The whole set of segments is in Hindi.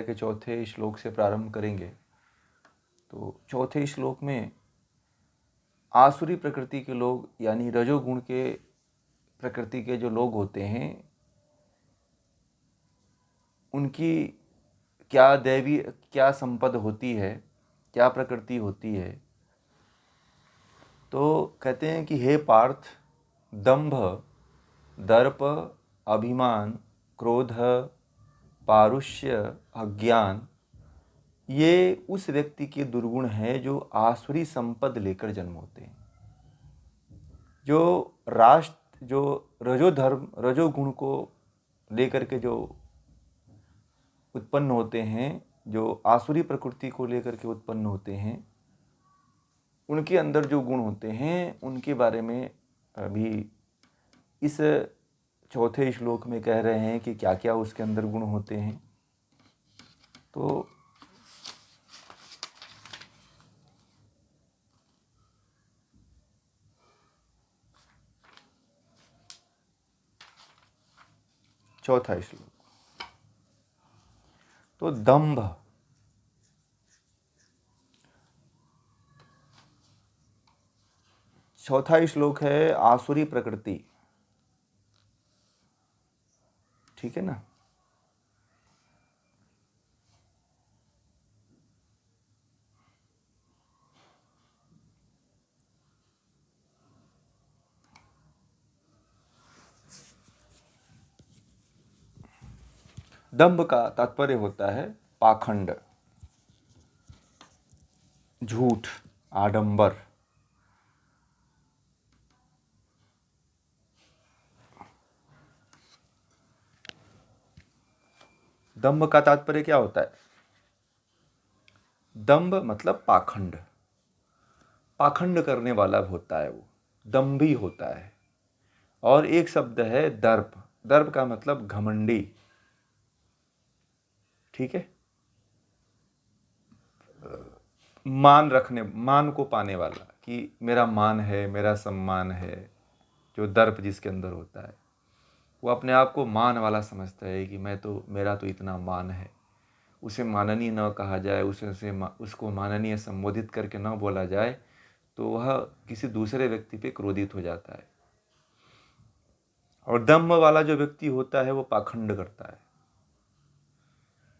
के चौथे श्लोक से प्रारंभ करेंगे। तो चौथे श्लोक में आसुरी प्रकृति के लोग यानी रजोगुण के प्रकृति के जो लोग होते हैं उनकी क्या संपद होती है, क्या प्रकृति होती है। तो कहते हैं कि हे पार्थ, दंभ, दर्प, अभिमान, क्रोध, पारुष्य, अज्ञान ये उस व्यक्ति के दुर्गुण हैं जो आसुरी संपद लेकर जन्म होते हैं। जो रजोगुण को लेकर के जो उत्पन्न होते हैं, जो आसुरी प्रकृति को लेकर के उत्पन्न होते हैं, उनके अंदर जो गुण होते हैं उनके बारे में अभी इस चौथे श्लोक में कह रहे हैं कि क्या क्या उसके अंदर गुण होते हैं। तो चौथा श्लोक, तो दंभ, चौथा श्लोक है आसुरी प्रकृति, ठीक है ना। दंभ का तात्पर्य होता है पाखंड, झूठ, आडंबर। दंभ का तात्पर्य क्या होता है? दंभ मतलब पाखंड, पाखंड करने वाला होता है, वो दंभी होता है। और एक शब्द है दर्प, दर्प का मतलब घमंडी, ठीक है। मान को पाने वाला, कि मेरा मान है, मेरा सम्मान है, जो दर्प जिसके अंदर होता है, वो अपने आप को मान वाला समझता है कि मेरा तो इतना मान है। उसे माननीय न कहा जाए, उसको माननीय संबोधित करके न बोला जाए तो वह किसी दूसरे व्यक्ति पे क्रोधित हो जाता है। और दम्भ वाला जो व्यक्ति होता है वो पाखंड करता है,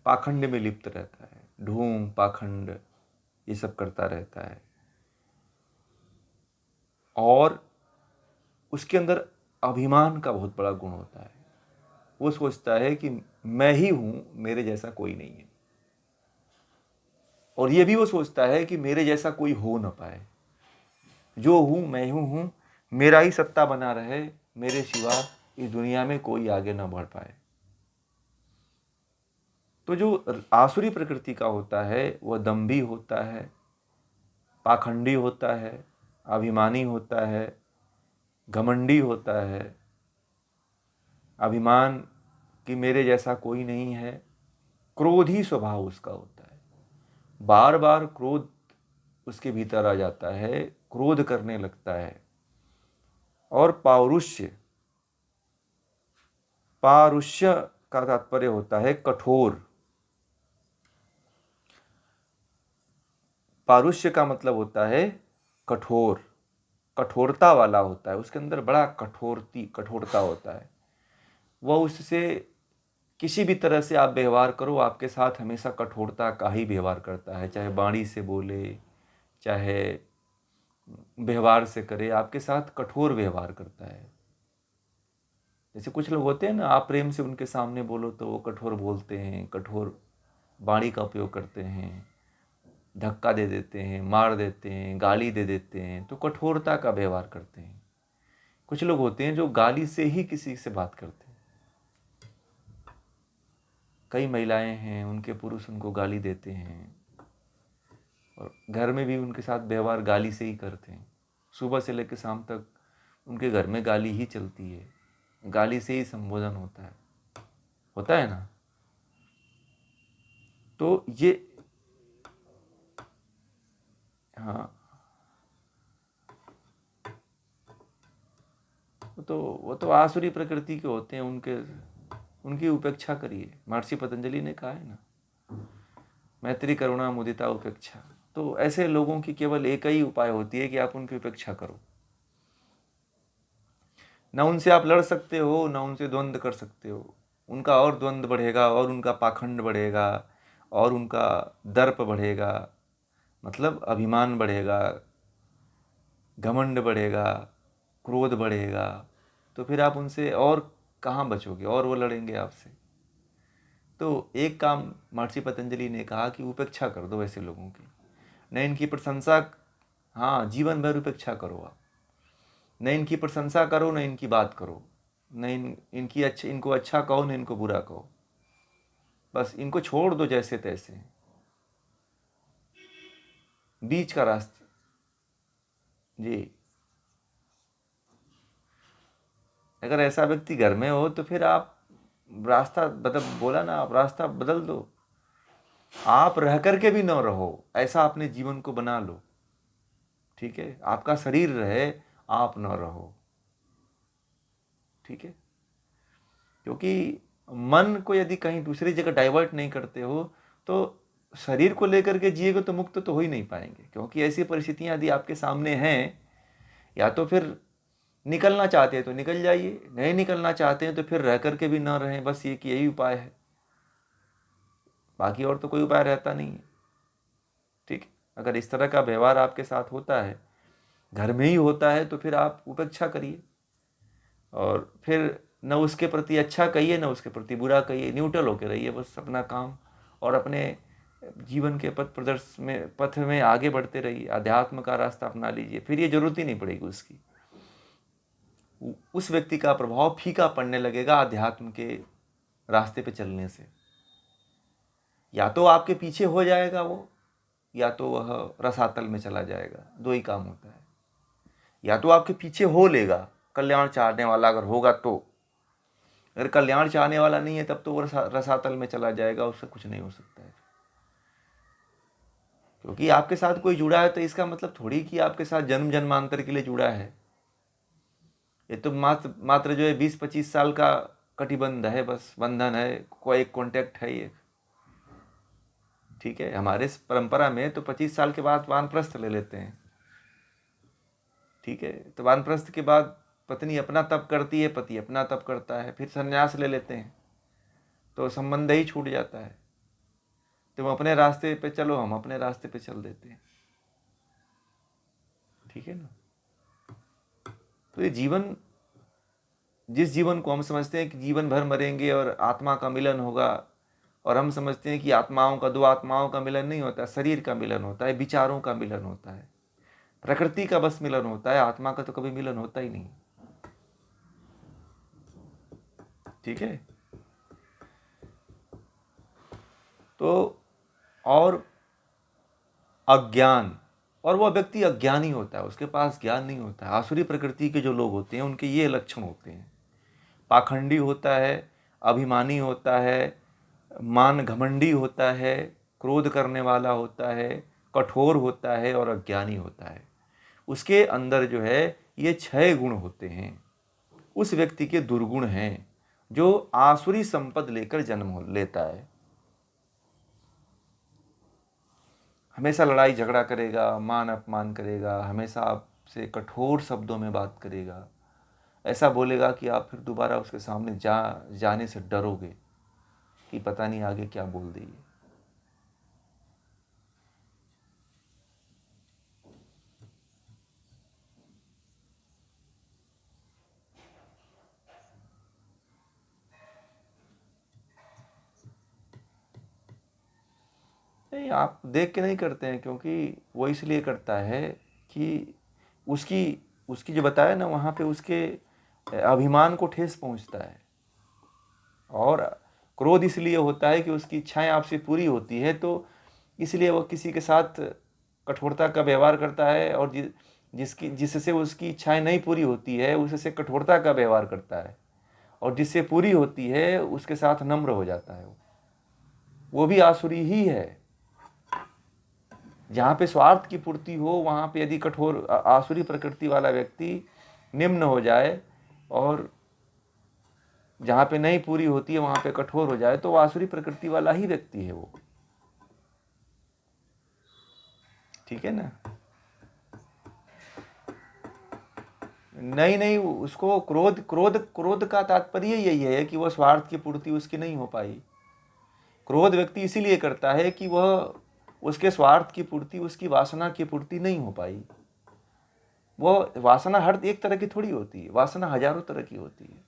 पाखंड में लिप्त रहता है, ढोंग पाखंड ये सब करता रहता है। और उसके अंदर अभिमान का बहुत बड़ा गुण होता है। वो सोचता है कि मैं ही हूं, मेरे जैसा कोई नहीं है। और ये भी वो सोचता है कि मेरे जैसा कोई हो ना पाए, जो हूं मैं हूं, मेरा ही सत्ता बना रहे, मेरे सिवा इस दुनिया में कोई आगे ना बढ़ पाए। तो जो आसुरी प्रकृति का होता है वह दंभी होता है, पाखंडी होता है, अभिमानी होता है, घमंडी होता है। अभिमान कि मेरे जैसा कोई नहीं है। क्रोधी स्वभाव उसका होता है, बार बार क्रोध उसके भीतर आ जाता है, क्रोध करने लगता है। और पारुष्य, पारुष्य का तात्पर्य होता है कठोर। पारुष्य का मतलब होता है कठोर, कठोरता वाला होता है, उसके अंदर बड़ा कठोरता होता है। वह उससे किसी भी तरह से आप व्यवहार करो, आपके साथ हमेशा कठोरता का ही व्यवहार करता है, चाहे वाणी से बोले, चाहे व्यवहार से करे, आपके साथ कठोर व्यवहार करता है। जैसे कुछ लोग होते हैं ना, आप प्रेम से उनके सामने बोलो तो वो कठोर बोलते हैं, कठोर वाणी का उपयोग करते हैं, धक्का दे देते हैं, मार देते हैं, गाली दे देते हैं, तो कठोरता का व्यवहार करते हैं। कुछ लोग होते हैं जो गाली से ही किसी से बात करते हैं। कई महिलाएं हैं, उनके पुरुष उनको गाली देते हैं और घर में भी उनके साथ व्यवहार गाली से ही करते हैं। सुबह से लेकर शाम तक उनके घर में गाली ही चलती है, गाली से ही संबोधन होता है ना। तो ये हाँ, वो तो आसुरी प्रकृति के होते हैं, उनकी उपेक्षा करिए। महर्षि पतंजलि ने कहा है ना, मैत्री, करुणा, मुदिता, उपेक्षा। तो ऐसे लोगों की केवल एक ही उपाय होती है कि आप उनकी उपेक्षा करो। ना उनसे आप लड़ सकते हो, ना उनसे द्वंद्व कर सकते हो। उनका और द्वंद्व बढ़ेगा, और उनका पाखंड बढ़ेगा, और उनका दर्प बढ़ेगा, मतलब अभिमान बढ़ेगा, घमंड बढ़ेगा, क्रोध बढ़ेगा। तो फिर आप उनसे और कहाँ बचोगे, और वो लड़ेंगे आपसे। तो एक काम महर्षि पतंजलि ने कहा कि उपेक्षा कर दो ऐसे लोगों की। न इनकी प्रशंसा, हाँ, जीवन भर उपेक्षा करो आप। न इनकी प्रशंसा करो, न इनकी बात करो, न इनको अच्छा कहो, न इनको बुरा कहो। बस इनको छोड़ दो जैसे तैसे, बीच का रास्ता। जी, अगर ऐसा व्यक्ति घर में हो तो फिर आप रास्ता बदल, बोला ना, आप रास्ता बदल दो। आप रह करके भी न रहो, ऐसा अपने जीवन को बना लो। ठीक है, आपका शरीर रहे, आप न रहो। ठीक है, क्योंकि मन को यदि कहीं दूसरी जगह डाइवर्ट नहीं करते हो तो शरीर को लेकर के जिएगा तो मुक्त तो हो ही नहीं पाएंगे। क्योंकि ऐसी परिस्थितियां यदि आपके सामने हैं, या तो फिर निकलना चाहते हैं तो निकल जाइए, नहीं निकलना चाहते हैं तो फिर रह करके भी ना रहें। बस ये कि यही उपाय है, बाकी और तो कोई उपाय रहता नहीं है। ठीक है, अगर इस तरह का व्यवहार आपके साथ होता है, घर में ही होता है, तो फिर आप उपेक्षा करिए, और फिर न उसके प्रति अच्छा कहिए, न उसके प्रति बुरा कहिए, न्यूट्रल होकर रहिए, बस अपना काम और अपने जीवन के पथ में आगे बढ़ते रहिए। अध्यात्म का रास्ता अपना लीजिए, फिर ये जरूरत ही नहीं पड़ेगी उसकी। उस व्यक्ति का प्रभाव फीका पड़ने लगेगा अध्यात्म के रास्ते पे चलने से। या तो आपके पीछे हो जाएगा वो, या तो वह रसातल में चला जाएगा। दो ही काम होता है। या तो आपके पीछे हो लेगा, कल्याण चाहने वाला अगर होगा तो। अगर कल्याण चाहने वाला नहीं है तब तो वो रसातल में चला जाएगा, उससे कुछ नहीं हो सकता है। क्योंकि आपके साथ कोई जुड़ा है तो इसका मतलब थोड़ी कि आपके साथ जन्म जन्मांतर के लिए जुड़ा है। ये तो मात्र मात्र जो है 20-25 साल का कटिबंध है, बस बंधन है, कोई एक कॉन्टैक्ट है ये। ठीक है, हमारे परंपरा में तो 25 साल के बाद वानप्रस्थ ले लेते हैं। ठीक है, तो वानप्रस्थ के बाद पत्नी अपना तप करती है, पति अपना तप करता है, फिर संन्यास ले लेते हैं, तो संबंध ही छूट जाता है। तुम अपने रास्ते पे चलो, हम अपने रास्ते पे चल देते हैं। ठीक है ना। तो ये जीवन, जिस जीवन को हम समझते हैं कि जीवन भर मरेंगे और आत्मा का मिलन होगा, और हम समझते हैं कि आत्माओं का, दो आत्माओं का मिलन नहीं होता, शरीर का मिलन होता है, विचारों का मिलन होता है, प्रकृति का बस मिलन होता है, आत्मा का तो कभी मिलन होता ही नहीं। ठीक है, तो और अज्ञान, और वह व्यक्ति अज्ञानी होता है, उसके पास ज्ञान नहीं होता है। आसुरी प्रकृति के जो लोग होते हैं उनके ये लक्षण होते हैं। पाखंडी होता है, अभिमानी होता है, मान घमंडी होता है, क्रोध करने वाला होता है, कठोर होता है और अज्ञानी होता है। उसके अंदर जो है ये 6 गुण होते हैं। उस व्यक्ति के दुर्गुण हैं जो आसुरी संपद लेकर जन्म लेता है। हमेशा लड़ाई झगड़ा करेगा, मान अपमान करेगा, हमेशा आपसे कठोर शब्दों में बात करेगा, ऐसा बोलेगा कि आप फिर दोबारा उसके सामने जाने से डरोगे कि पता नहीं आगे क्या बोल देगी। नहीं, आप देख के नहीं करते हैं, क्योंकि वो इसलिए करता है कि उसकी उसकी जो बताया ना, वहाँ पे उसके अभिमान को ठेस पहुँचता है। और क्रोध इसलिए होता है कि उसकी इच्छाएं आपसे पूरी होती है, तो इसलिए वो किसी के साथ कठोरता का व्यवहार करता है, और जिससे उसकी इच्छाएं नहीं पूरी होती है उससे कठोरता का व्यवहार करता है, और जिससे पूरी होती है उसके साथ नम्र हो जाता है। वो भी आसुरी ही है। जहाँ पे स्वार्थ की पूर्ति हो वहाँ पे यदि कठोर आसुरी प्रकृति वाला व्यक्ति निम्न हो जाए, और जहाँ पे नहीं पूरी होती है वहाँ पे कठोर हो जाए, तो वो आसुरी प्रकृति वाला ही व्यक्ति है वो। ठीक है ना। नहीं नहीं, उसको क्रोध क्रोध क्रोध का तात्पर्य यही है कि वह स्वार्थ की पूर्ति उसकी नहीं हो पाई। क्रोध व्यक्ति इसीलिए करता है कि वह उसके स्वार्थ की पूर्ति, उसकी वासना की पूर्ति नहीं हो पाई। वह वासना हर एक तरह की थोड़ी होती है, वासना हजारों तरह की होती है।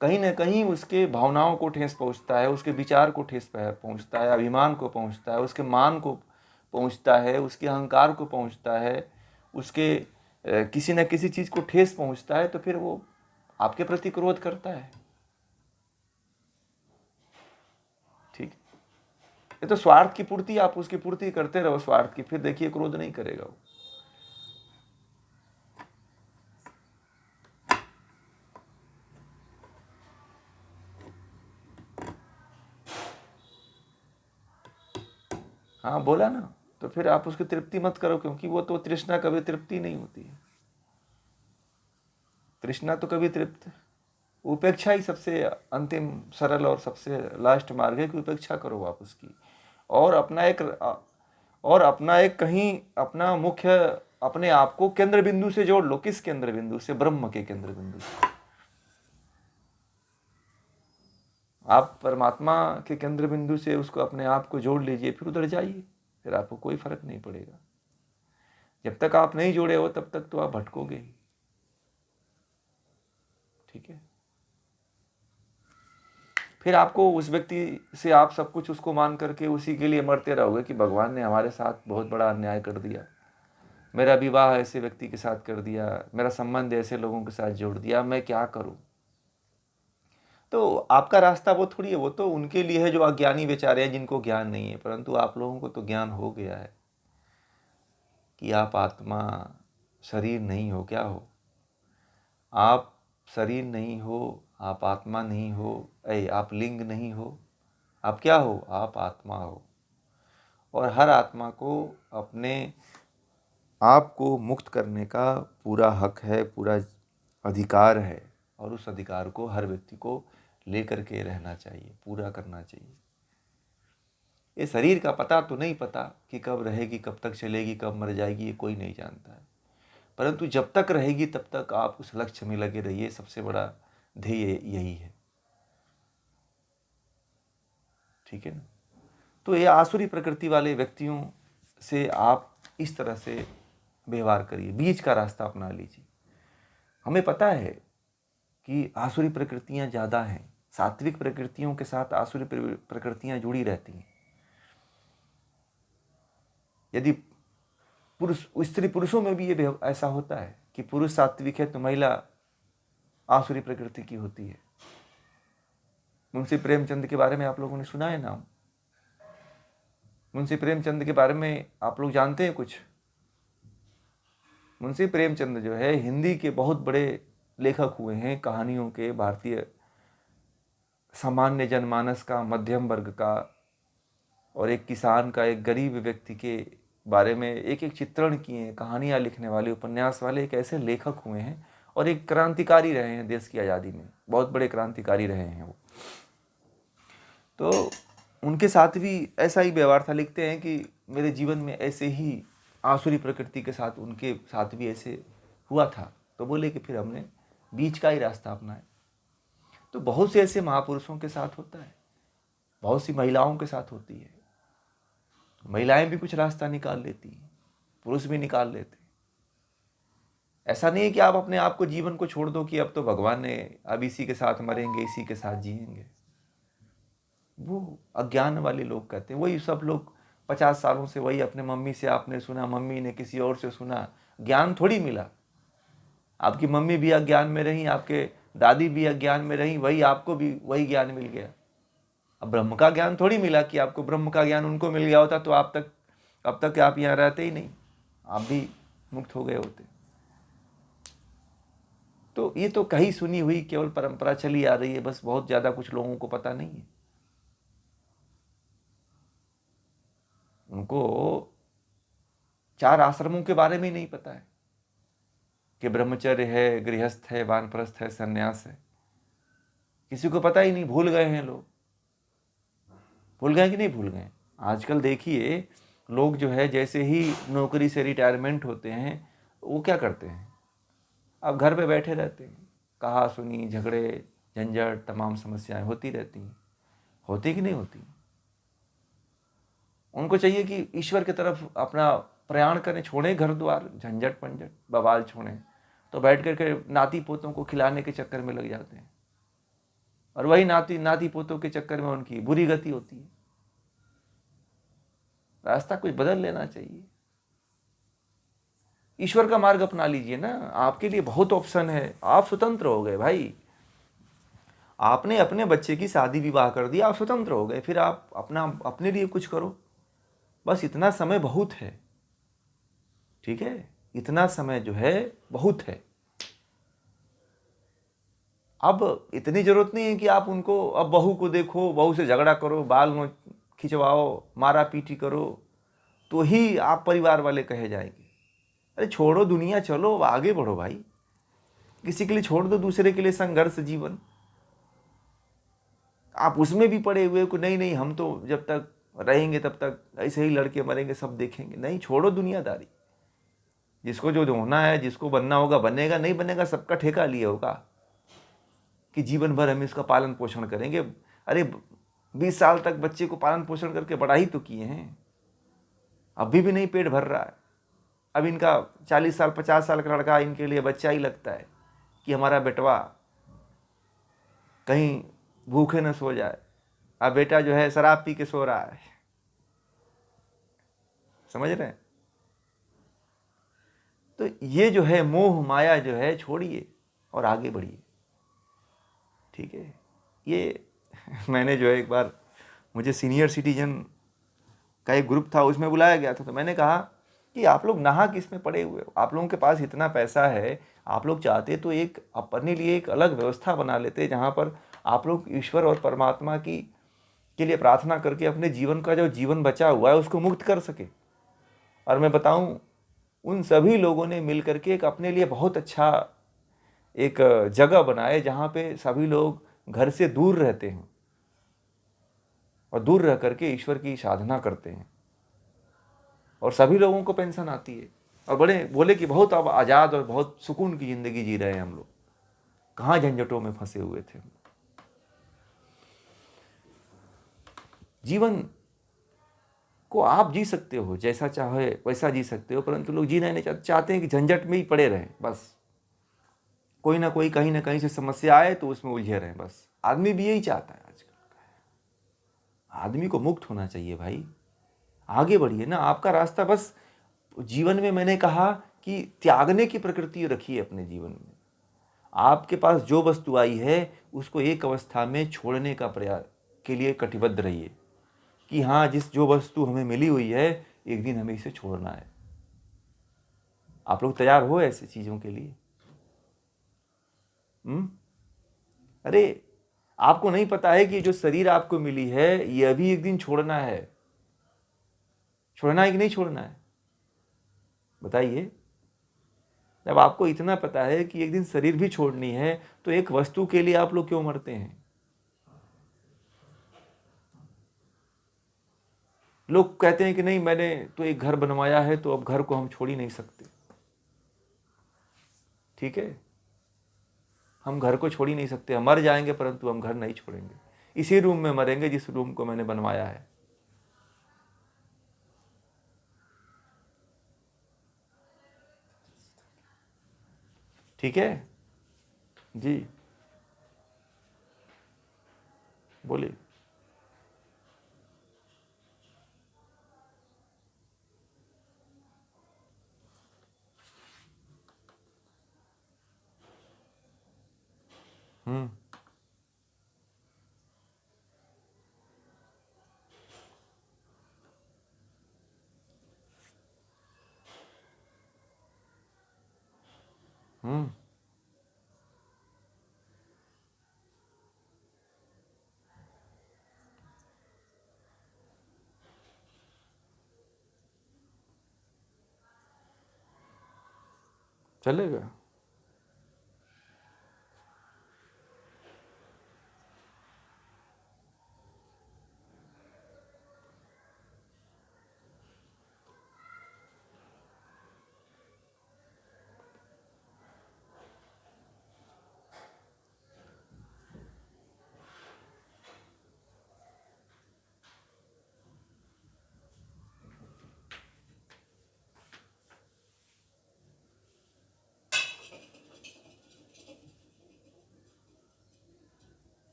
कहीं ना कहीं उसके भावनाओं को ठेस पहुंचता है, उसके विचार को ठेस पहुंचता है, अभिमान को पहुंचता है, उसके मान को पहुंचता है, उसके अहंकार को पहुंचता है, उसके किसी न किसी चीज को ठेस पहुंचता है, तो फिर वो आपके प्रति क्रोध करता है। ठीक। ये तो स्वार्थ की पूर्ति, आप उसकी पूर्ति करते रहो स्वार्थ की, फिर देखिए क्रोध नहीं करेगा वो। हाँ बोला ना, तो फिर आप उसकी तृप्ति मत करो, क्योंकि वो तो तृष्णा कभी तृप्ति नहीं होती है। तृष्णा तो कभी तृप्त, उपेक्षा ही सबसे अंतिम सरल और सबसे लास्ट मार्ग है कि उपेक्षा करो आप उसकी, और अपना एक कहीं अपना मुख्य, अपने आप को केंद्र बिंदु से जोड़ लो। किस केंद्र बिंदु से? ब्रह्म के केंद्र बिंदु से। आप परमात्मा के केंद्र बिंदु से उसको, अपने आप को जोड़ लीजिए, फिर उधर जाइए, फिर आपको कोई फर्क नहीं पड़ेगा। जब तक आप नहीं जुड़े हो तब तक तो आप भटकोगे ही। ठीक है। फिर आपको उस व्यक्ति से आप सब कुछ उसको मान करके उसी के लिए मरते रहोगे कि भगवान ने हमारे साथ बहुत बड़ा अन्याय कर दिया, मेरा विवाह ऐसे व्यक्ति के साथ कर दिया, मेरा संबंध ऐसे लोगों के साथ जोड़ दिया, मैं क्या करूं। तो आपका रास्ता वो थोड़ी है, वो तो उनके लिए है जो अज्ञानी बेचारे हैं, जिनको ज्ञान नहीं है। परंतु आप लोगों को तो ज्ञान हो गया है कि आप आत्मा, शरीर नहीं हो। क्या हो? आप शरीर नहीं हो, आप आत्मा नहीं हो, आप लिंग नहीं हो, आप क्या हो? आप आत्मा हो। और हर आत्मा को अपने आप को मुक्त करने का पूरा हक है, पूरा अधिकार है, और उस अधिकार को हर व्यक्ति को लेकर के रहना चाहिए, पूरा करना चाहिए। ये शरीर का पता तो नहीं पता कि कब रहेगी, कब तक चलेगी, कब मर जाएगी, ये कोई नहीं जानता है। परंतु जब तक रहेगी तब तक आप उस लक्ष्य में लगे रहिए, सबसे बड़ा ध्येय यही है। ठीक है ना। तो ये आसुरी प्रकृति वाले व्यक्तियों से आप इस तरह से व्यवहार करिए, बीच का रास्ता अपना लीजिए। हमें पता है कि आसुरी प्रकृतियां ज़्यादा हैं, सात्विक प्रकृतियों के साथ आसुरी प्रकृतियां जुड़ी रहती हैं। यदि पुरुष, स्त्री पुरुषों में भी ये ऐसा होता है कि पुरुष सात्विक है तो महिला आसुरी प्रकृति की होती है। मुंशी प्रेमचंद के बारे में आप लोगों ने सुना है नाम? मुंशी प्रेमचंद के बारे में आप लोग जानते हैं कुछ? मुंशी प्रेमचंद जो है हिंदी के बहुत बड़े लेखक हुए हैं, कहानियों के, भारतीय सामान्य जनमानस का, मध्यम वर्ग का, और एक किसान का, एक गरीब व्यक्ति के बारे में एक एक चित्रण किए, कहानियाँ लिखने वाले, उपन्यास वाले एक ऐसे लेखक हुए हैं, और एक क्रांतिकारी रहे हैं देश की आज़ादी में, बहुत बड़े क्रांतिकारी रहे हैं वो। तो उनके साथ भी ऐसा ही व्यवहार था। लिखते हैं कि मेरे जीवन में ऐसे ही आसुरी प्रकृति के साथ, उनके साथ भी ऐसे हुआ था। तो बोले कि फिर हमने बीच का ही रास्ता अपनाया। तो बहुत से ऐसे महापुरुषों के साथ होता है, बहुत सी महिलाओं के साथ होती है। महिलाएं भी कुछ रास्ता निकाल लेती हैं, पुरुष भी निकाल लेते। ऐसा नहीं है कि आप अपने आप को, जीवन को छोड़ दो कि अब तो भगवान ने, अब इसी के साथ मरेंगे, इसी के साथ जिएंगे। वो अज्ञान वाले लोग कहते हैं। वही सब लोग 50 सालों से वही अपने मम्मी से आपने सुना, मम्मी ने किसी और से सुना, ज्ञान थोड़ी मिला। आपकी मम्मी भी अज्ञान में रही, आपके दादी भी अज्ञान में रही, वही आपको भी वही ज्ञान मिल गया। अब ब्रह्म का ज्ञान थोड़ी मिला कि आपको ब्रह्म का ज्ञान उनको मिल गया होता तो अब तक आप यहाँ रहते ही नहीं, आप भी मुक्त हो गए होते। तो ये तो कहीं सुनी हुई केवल परंपरा चली आ रही है, बस बहुत ज़्यादा कुछ लोगों को पता नहीं है। उनको 4 आश्रमों के बारे में नहीं पता है कि ब्रह्मचर्य है, गृहस्थ है, वानप्रस्थ है, संन्यास है। किसी को पता ही नहीं, भूल गए हैं लोग। भूल गए कि नहीं भूल गए? आजकल देखिए लोग जो है जैसे ही नौकरी से रिटायरमेंट होते हैं वो क्या करते हैं, अब घर पे बैठे रहते हैं, कहा सुनी, झगड़े, झंझट, तमाम समस्याएं होती रहती हैं। होती कि नहीं होती? उनको चाहिए कि ईश्वर की तरफ अपना प्रयाण करें, छोड़ें घर द्वार, झंझट पंझट बवाल छोड़ें। तो बैठ करके नाती पोतों को खिलाने के चक्कर में लग जाते हैं, और वही नाती पोतों के चक्कर में उनकी बुरी गति होती है। रास्ता कुछ बदल लेना चाहिए, ईश्वर का मार्ग अपना लीजिए ना। आपके लिए बहुत ऑप्शन है, आप स्वतंत्र हो गए भाई। आपने अपने बच्चे की शादी विवाह कर दिया, आप स्वतंत्र हो गए, फिर आप अपने लिए कुछ करो। बस इतना समय बहुत है, ठीक है, इतना समय जो है बहुत है। अब इतनी जरूरत नहीं है कि आप उनको, अब बहू को देखो, बहू से झगड़ा करो, बाल खिंचवाओ, मारा पीटी करो तो ही आप परिवार वाले कहे जाएंगे। अरे छोड़ो दुनिया, चलो आगे बढ़ो भाई। किसी के लिए छोड़ दो, दूसरे के लिए संघर्ष जीवन। आप उसमें भी पड़े हुए को नहीं नहीं हम तो जब तक रहेंगे तब तक ऐसे ही लड़के मरेंगे, सब देखेंगे। नहीं, छोड़ो दुनियादारी। जिसको जो होना है, जिसको बनना होगा बनेगा, नहीं बनेगा सबका ठेका लिए होगा कि जीवन भर हम इसका पालन पोषण करेंगे। अरे 20 साल तक बच्चे को पालन पोषण करके बड़ा ही तो किए हैं, अभी भी नहीं पेट भर रहा है। अब इनका 40 साल 50 साल का लड़का इनके लिए बच्चा ही लगता है कि हमारा बेटवा कहीं भूखे न सो जाए। अब बेटा जो है शराब पी के सो रहा है, समझ रहे हैं? तो ये जो है मोह माया जो है छोड़िए और आगे बढ़िए, ठीक है। ये मैंने जो है एक बार, मुझे सीनियर सिटीजन का एक ग्रुप था, उसमें बुलाया गया था। तो मैंने कहा कि आप लोग नहा किस में पड़े हुए हो, आप लोगों के पास इतना पैसा है, आप लोग चाहते तो एक अपने लिए एक अलग व्यवस्था बना लेते जहाँ पर आप लोग ईश्वर और परमात्मा की के लिए प्रार्थना करके अपने जीवन का जो जीवन बचा हुआ है उसको मुक्त कर सके। और मैं बताऊं, उन सभी लोगों ने मिल करके एक अपने लिए बहुत अच्छा एक जगह बनाए जहाँ पे सभी लोग घर से दूर रहते हैं और दूर रह करके ईश्वर की साधना करते हैं, और सभी लोगों को पेंशन आती है। और बड़े बोले कि बहुत अब आज़ाद और बहुत सुकून की ज़िंदगी जी रहे हैं हम लोग, कहाँ झंझटों में फंसे हुए थे। जीवन को आप जी सकते हो, जैसा चाहे वैसा जी सकते हो, परंतु लोग जीना नहीं चाहते हैं कि झंझट में ही पड़े रहें। बस कोई ना कोई कहीं ना कहीं से समस्या आए तो उसमें उलझे रहें। बस आदमी भी यही चाहता है आजकल, आदमी को मुक्त होना चाहिए भाई। आगे बढ़िए ना, आपका रास्ता बस जीवन में, मैंने कहा कि त्यागने की प्रकृति रखिए अपने जीवन में। आपके पास जो वस्तु आई है उसको एक अवस्था में छोड़ने का प्रयास के लिए कटिबद्ध रहिए कि हाँ, जो वस्तु हमें मिली हुई है एक दिन हमें इसे छोड़ना है। आप लोग तैयार हो ऐसी चीज़ों के लिए? अरे आपको नहीं पता है कि जो शरीर आपको मिली है यह भी एक दिन छोड़ना है। छोड़ना है कि नहीं छोड़ना है, बताइए। जब आपको इतना पता है कि एक दिन शरीर भी छोड़नी है तो एक वस्तु के लिए आप लोग क्यों मरते हैं? लोग कहते हैं कि नहीं, मैंने तो एक घर बनवाया है तो अब घर को हम छोड़ ही नहीं सकते। ठीक है, हम घर को छोड़ ही नहीं सकते, हम मर जाएंगे परंतु हम घर नहीं छोड़ेंगे। इसी रूम में मरेंगे जिस रूम को मैंने बनवाया है। ठीक है जी, बोलिए। हम्म हम्म चलेगा।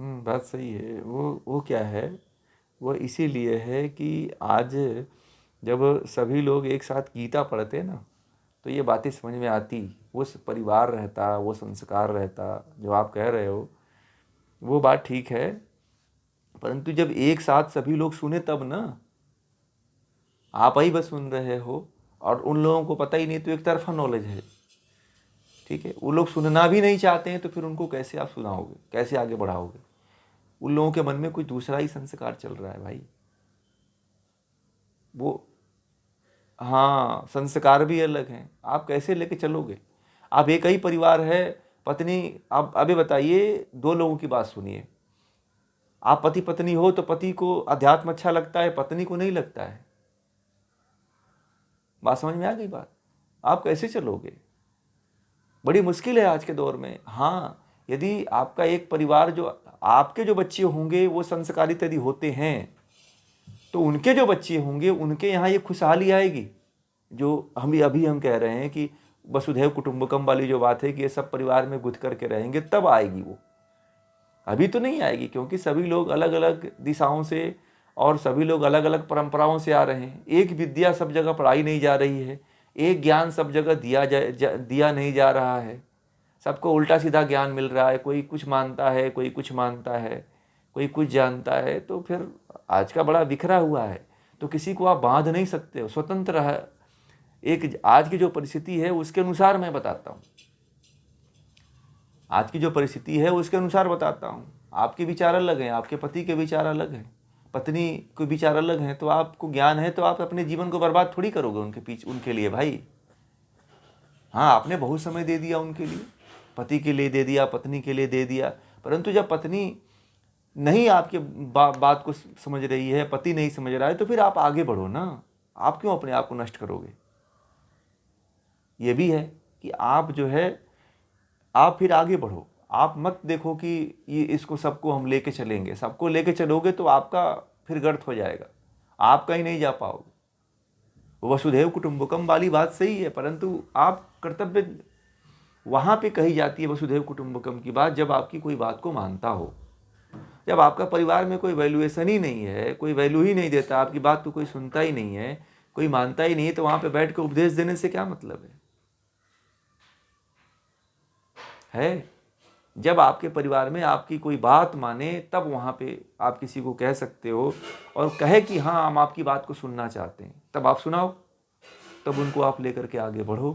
बात सही है। वो क्या है, वो इसीलिए है कि आज जब सभी लोग एक साथ गीता पढ़ते हैं ना, तो ये बातें समझ में आती। वो परिवार रहता, वो संस्कार रहता, जो आप कह रहे हो वो बात ठीक है। परंतु जब एक साथ सभी लोग सुने तब ना, आप ही बस सुन रहे हो और उन लोगों को पता ही नहीं, तो एक तरफा नॉलेज है। ठीक है, वो लोग सुनना भी नहीं चाहते हैं, तो फिर उनको कैसे आप सुनाओगे, कैसे आगे बढ़ाओगे? उन लोगों के मन में कुछ दूसरा ही संस्कार चल रहा है भाई। वो, हाँ, संस्कार भी अलग हैं, आप कैसे लेके चलोगे? आप एक ही परिवार है, पत्नी, आप अभी बताइए, दो लोगों की बात सुनिए। आप पति पत्नी हो तो पति को अध्यात्म अच्छा लगता है, पत्नी को नहीं लगता है। बात समझ में आ गई बात? आप कैसे चलोगे? बड़ी मुश्किल है आज के दौर में। हाँ, यदि आपका एक परिवार, जो आपके जो बच्चे होंगे वो संस्कारित यदि होते हैं, तो उनके जो बच्चे होंगे उनके यहाँ ये खुशहाली आएगी। जो हम अभी हम कह रहे हैं कि वसुधैव कुटुंबकम वाली जो बात है कि ये सब परिवार में गुथ करके रहेंगे, तब आएगी वो। अभी तो नहीं आएगी, क्योंकि सभी लोग अलग अलग दिशाओं से और सभी लोग अलग अलग परंपराओं से आ रहे हैं। एक विद्या सब जगह पढ़ाई नहीं जा रही है, एक ज्ञान सब जगह दिया नहीं जा रहा है। सबको उल्टा सीधा ज्ञान मिल रहा है, कोई कुछ मानता है, कोई कुछ मानता है, कोई कुछ जानता है। तो फिर आज का बड़ा बिखरा हुआ है, तो किसी को आप बांध नहीं सकते हो, स्वतंत्र है। एक आज की जो परिस्थिति है उसके अनुसार मैं बताता हूँ, आज की जो परिस्थिति है उसके अनुसार बताता हूँ। आपके विचार अलग हैं, आपके पति के विचार अलग हैं, पत्नी के विचार अलग हैं, तो आपको ज्ञान है तो आप अपने जीवन को बर्बाद थोड़ी करोगे उनके पीछे, उनके लिए भाई। हाँ, आपने बहुत समय दे दिया उनके लिए, पति के लिए दे दिया, पत्नी के लिए दे दिया, परंतु जब पत्नी नहीं आपके बात को समझ रही है, पति नहीं समझ रहा है, तो फिर आप आगे बढ़ो ना। आप क्यों अपने आप को नष्ट करोगे? ये भी है कि आप जो है, आप फिर आगे बढ़ो। आप मत देखो कि ये इसको सबको हम लेके चलेंगे, सबको लेके चलोगे तो आपका फिर गर्त हो जाएगा, आप कहीं नहीं जा पाओगे। वसुधैव कुटुंबकम वाली बात सही है, परंतु आप कर्तव्य वहाँ पे कही जाती है वसुधैव कुटुंबकम की बात, जब आपकी कोई बात को मानता हो। जब आपका परिवार में कोई वैल्यूएशन ही नहीं है, कोई वैल्यू ही नहीं देता, आपकी बात को कोई सुनता ही नहीं है, कोई मानता ही नहीं है, तो वहाँ पे बैठ के उपदेश देने से क्या मतलब है? जब आपके परिवार में आपकी कोई बात माने, तब वहाँ पे आप किसी को कह सकते हो और कहे कि हाँ, हम आपकी बात को सुनना चाहते हैं, तब आप सुनाओ, तब उनको आप लेकर के आगे बढ़ो।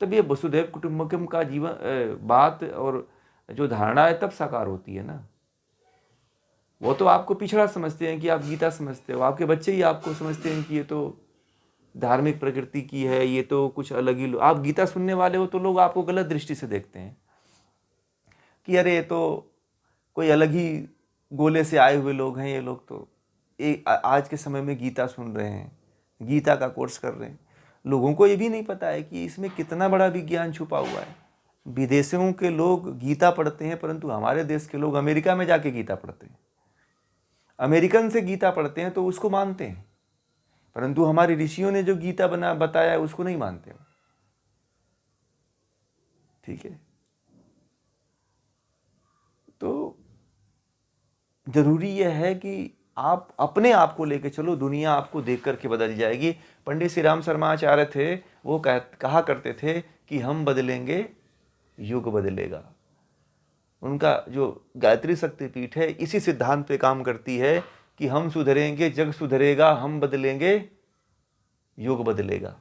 तब ये वसुधैव कुटुंबकम का जीवन बात और जो धारणा है तब साकार होती है ना। वो तो आपको पिछड़ा समझते हैं कि आप गीता समझते हो, आपके बच्चे ही आपको समझते हैं कि ये तो धार्मिक प्रकृति की है, ये तो कुछ अलग ही। आप गीता सुनने वाले हो तो लोग आपको गलत दृष्टि से देखते हैं कि अरे ये तो कोई अलग ही गोले से आए हुए लोग हैं, ये लोग तो आज के समय में गीता सुन रहे हैं, गीता का कोर्स कर रहे हैं। लोगों को ये भी नहीं पता है कि इसमें कितना बड़ा विज्ञान छुपा हुआ है। विदेशों के लोग गीता पढ़ते हैं, परंतु हमारे देश के लोग अमेरिका में जाके गीता पढ़ते हैं। अमेरिकन से गीता पढ़ते हैं तो उसको मानते हैं, परंतु हमारे ऋषियों ने जो गीता बताया है उसको नहीं मानते। ठीक है, तो जरूरी यह है कि आप अपने आप को लेकर चलो, दुनिया आपको देख करके बदल जाएगी। पंडित श्री राम शर्माचार्य थे, वो कहा करते थे कि हम बदलेंगे, युग बदलेगा। उनका जो गायत्री शक्तिपीठ है इसी सिद्धांत पे काम करती है कि हम सुधरेंगे, जग सुधरेगा, हम बदलेंगे, युग बदलेगा।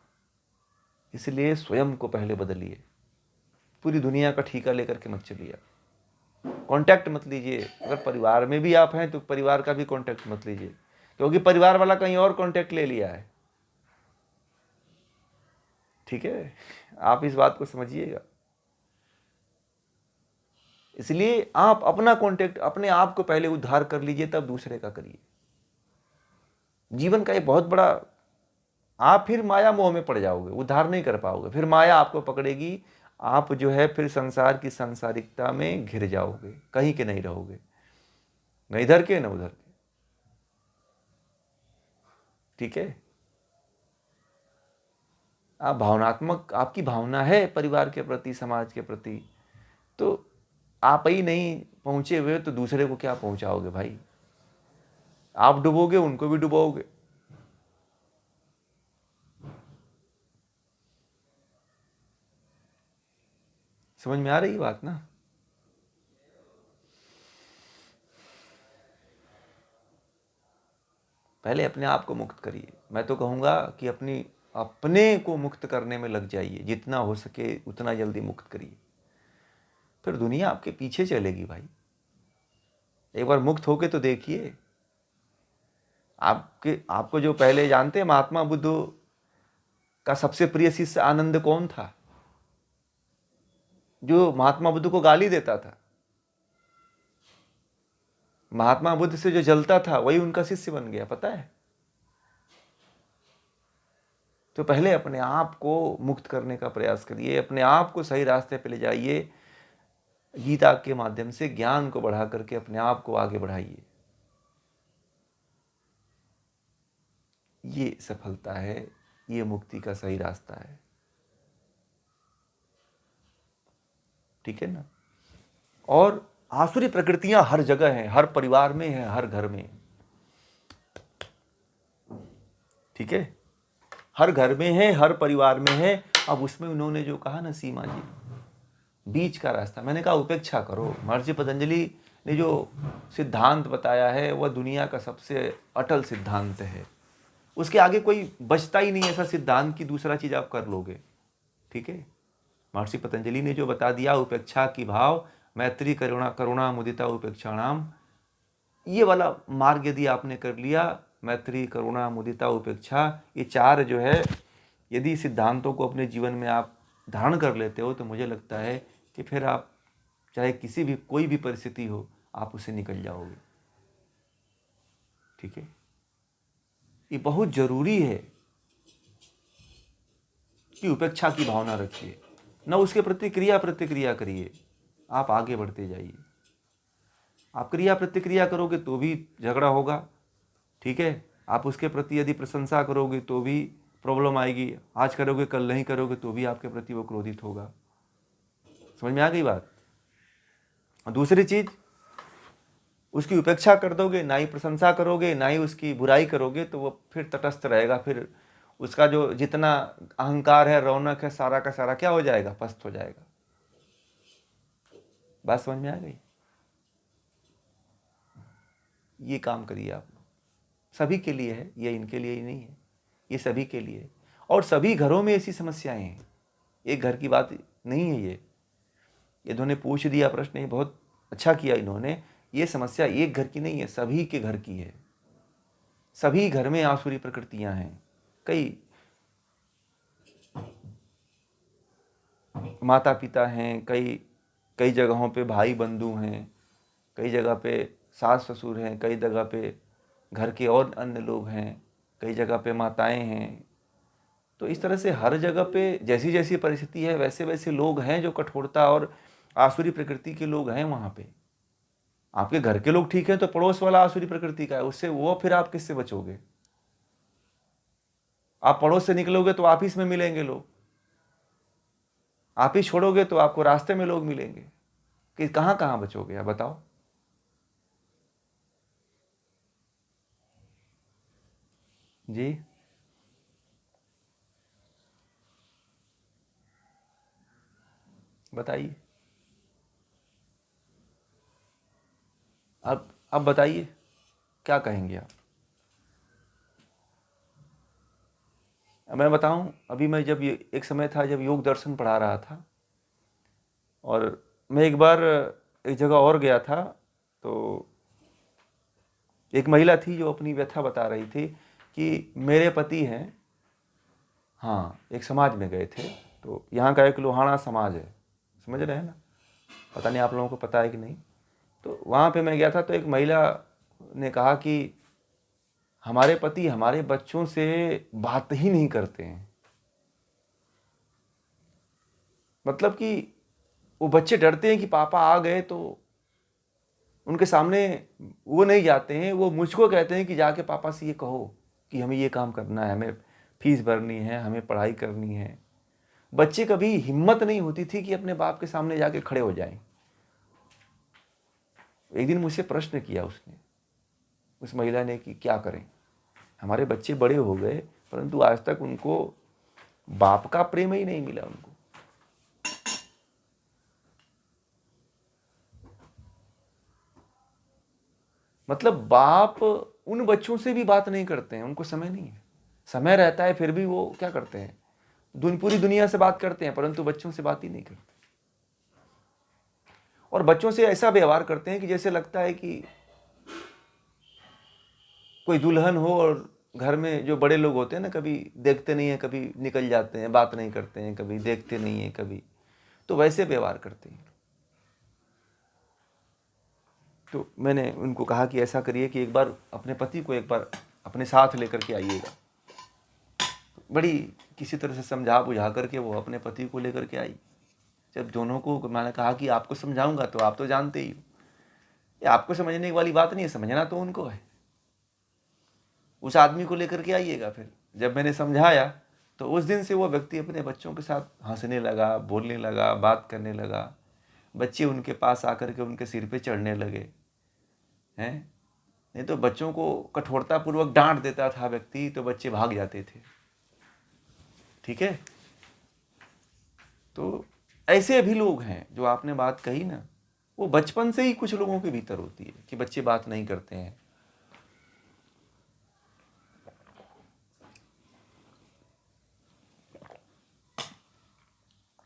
इसलिए स्वयं को पहले बदलिए, पूरी दुनिया का ठेका लेकर के मत चलिए। कांटेक्ट मत लीजिए, अगर परिवार में भी आप हैं तो परिवार का भी कांटेक्ट मत लीजिए, क्योंकि परिवार वाला कहीं और कांटेक्ट ले लिया है। ठीक है, आप इस बात को समझिएगा। इसलिए आप अपना कांटेक्ट, अपने आप को पहले उद्धार कर लीजिए, तब दूसरे का करिए। जीवन का एक बहुत बड़ा, आप फिर माया मोह में पड़ जाओगे, उद्धार नहीं कर पाओगे, फिर माया आपको पकड़ेगी, आप जो है फिर संसार की सांसारिकता में घिर जाओगे, कहीं के नहीं रहोगे, न इधर के न उधर के। ठीक है, आप भावनात्मक, आपकी भावना है परिवार के प्रति, समाज के प्रति, तो आप ही नहीं पहुंचे हुए तो दूसरे को क्या पहुंचाओगे भाई? आप डुबोगे, उनको भी डुबोगे। समझ में आ रही बात ना? पहले अपने आप को मुक्त करिए। मैं तो कहूँगा कि अपने को मुक्त करने में लग जाइए, जितना हो सके उतना जल्दी मुक्त करिए, फिर दुनिया आपके पीछे चलेगी भाई। एक बार मुक्त होके तो देखिए। आपको जो पहले जानते हैं, महात्मा बुद्ध का सबसे प्रिय शिष्य आनंद कौन था? जो महात्मा बुद्ध को गाली देता था। महात्मा बुद्ध से जो जलता था वही उनका शिष्य बन गया, पता है? तो पहले अपने आप को मुक्त करने का प्रयास करिए, अपने आप को सही रास्ते पे ले जाइए। गीता के माध्यम से ज्ञान को बढ़ा करके अपने आप को आगे बढ़ाइए। ये सफलता है, ये मुक्ति का सही रास्ता है। ठीक है ना? और आसुरी प्रकृतियां हर जगह हैं, हर परिवार में है, हर घर में। ठीक है? हर घर में है, हर परिवार में है। अब उसमें उन्होंने जो कहा ना सीमा जी, बीच का रास्ता, मैंने कहा उपेक्षा करो। महर्षि पतंजलि ने जो सिद्धांत बताया है वह दुनिया का सबसे अटल सिद्धांत है। उसके आगे कोई बचता ही नहीं ऐसा सिद्धांत कि दूसरा चीज आप कर लोगे। ठीक है? महर्षि पतंजलि ने जो बता दिया, उपेक्षा की भाव, मैत्री, करुणा, करुणा, मुदिता, उपेक्षाणाम, ये वाला मार्ग यदि आपने कर लिया, मैत्री, करुणा, मुदिता, उपेक्षा, ये चार जो है, यदि सिद्धांतों को अपने जीवन में आप धारण कर लेते हो तो मुझे लगता है कि फिर आप चाहे कोई भी परिस्थिति हो, आप उससे निकल जाओगे। ठीक है? ये बहुत जरूरी है कि उपेक्षा की भावना रखिए, न उसके प्रति क्रिया प्रतिक्रिया करिए, आप आगे बढ़ते जाइए। आप क्रिया प्रतिक्रिया करोगे तो भी झगड़ा होगा। ठीक है? आप उसके प्रति यदि प्रशंसा करोगे तो भी प्रॉब्लम आएगी। आज करोगे कल नहीं करोगे तो भी आपके प्रति वो क्रोधित होगा। समझ में आ गई बात? और दूसरी चीज, उसकी उपेक्षा कर दोगे, ना ही प्रशंसा करोगे ना ही उसकी बुराई करोगे, तो वो फिर तटस्थ रहेगा। फिर उसका जो जितना अहंकार है, रौनक है, सारा का सारा क्या हो जाएगा? पस्त हो जाएगा। बात समझ में आ गई? ये काम करिए आप। सभी के लिए है ये, इनके लिए ही नहीं है, ये सभी के लिए। और सभी घरों में ऐसी समस्याएं हैं, एक घर की बात नहीं है ये। इन्होंने पूछ दिया प्रश्न, ये बहुत अच्छा किया इन्होंने। ये समस्या एक घर की नहीं है, सभी के घर की है। सभी घर में आसुरी प्रकृतियां हैं। कई माता पिता हैं, कई कई जगहों पे भाई बंधु हैं, कई जगह पे सास ससुर हैं, कई जगह पे घर के और अन्य लोग हैं, कई जगह पे माताएं हैं। तो इस तरह से हर जगह पे जैसी जैसी परिस्थिति है वैसे वैसे लोग हैं जो कठोरता और आसुरी प्रकृति के लोग हैं वहाँ पे। आपके घर के लोग ठीक हैं तो पड़ोस वाला आसुरी प्रकृति का है, उससे वो फिर आप किससे बचोगे? आप पड़ोस से निकलोगे तो ऑफिस में मिलेंगे लोग, आप ही छोड़ोगे तो आपको रास्ते में लोग मिलेंगे। कि कहाँ कहाँ बचोगे आप बताओ? जी बताइए। अब बताइए क्या कहेंगे आप? मैं बताऊं, अभी मैं जब एक समय था जब योग दर्शन पढ़ा रहा था, और मैं एक बार एक जगह और गया था, तो एक महिला थी जो अपनी व्यथा बता रही थी कि मेरे पति हैं, हाँ, एक समाज में गए थे, तो यहाँ का एक लोहाना समाज है, समझ रहे हैं ना? पता नहीं आप लोगों को पता है कि नहीं। तो वहाँ पे मैं गया था, तो एक महिला ने कहा कि हमारे पति हमारे बच्चों से बात ही नहीं करते हैं। मतलब कि वो बच्चे डरते हैं कि पापा आ गए तो उनके सामने वो नहीं जाते हैं। वो मुझको कहते हैं कि जाके पापा से ये कहो कि हमें ये काम करना है, हमें फीस भरनी है, हमें पढ़ाई करनी है। बच्चे कभी हिम्मत नहीं होती थी कि अपने बाप के सामने जाके खड़े हो जाएं। एक दिन मुझसे प्रश्न किया उसने, उस महिला ने, कि क्या करें, हमारे बच्चे बड़े हो गए परंतु आज तक उनको बाप का प्रेम ही नहीं मिला उनको। मतलब बाप उन बच्चों से भी बात नहीं करते हैं, उनको समय नहीं है। समय रहता है फिर भी वो क्या करते हैं, पूरी दुनिया से बात करते हैं परंतु बच्चों से बात ही नहीं करते। और बच्चों से ऐसा व्यवहार करते हैं कि जैसे लगता है कि कोई दुल्हन हो और घर में जो बड़े लोग होते हैं ना, कभी देखते नहीं है, कभी निकल जाते हैं, बात नहीं करते हैं, कभी देखते नहीं है, कभी, तो वैसे व्यवहार करते हैं। तो मैंने उनको कहा कि ऐसा करिए कि एक बार अपने पति को एक बार अपने साथ लेकर के आइएगा। बड़ी किसी तरह से समझा बुझा करके वो अपने पति को लेकर के आई। जब दोनों को मैंने कहा कि आपको समझाऊंगा, तो आप तो जानते ही हो, ये आपको समझने वाली बात नहीं है, समझना तो उनको है। उस आदमी को लेकर के आइएगा। फिर जब मैंने समझाया तो उस दिन से वो व्यक्ति अपने बच्चों के साथ हंसने लगा, बोलने लगा, बात करने लगा। बच्चे उनके पास आकर के उनके सिर पे चढ़ने लगे हैं। नहीं तो बच्चों को कठोरतापूर्वक डांट देता था व्यक्ति तो बच्चे भाग जाते थे। ठीक है, तो ऐसे भी लोग हैं जो आपने बात कही ना, वो बचपन से ही कुछ लोगों के भीतर होती है कि बच्चे बात नहीं करते हैं।